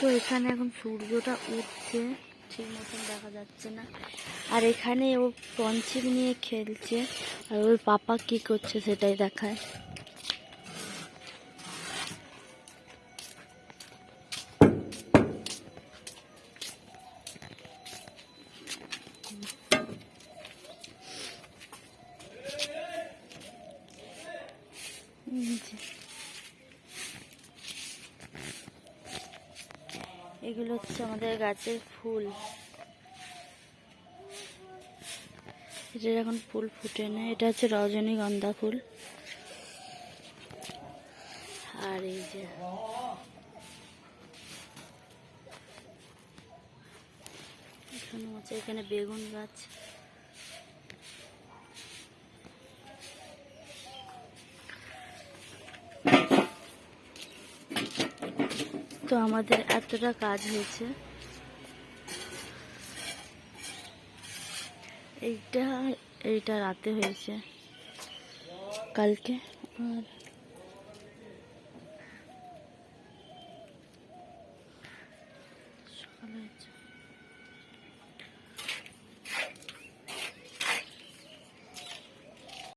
তো এখানে এখন সূর্যটা উঠছে, ঠিক মতন দেখা যাচ্ছে না। আর এখানে ও পঞ্চিম নিয়ে খেলছে, আর ওর পাপা কি করছে সেটাই দেখায়। এগুলো হচ্ছে আমাদের গাছের ফুল, এটা এখন ফুল ফুটে না। এটা হচ্ছে রজনীগন্ধা ফুল। আর এই যে এখানে হচ্ছে, এখানে বেগুন গাছ। তো আমাদের এতটা কাজ হয়েছে। এইটা রাতে হয়েছে কালকে। আর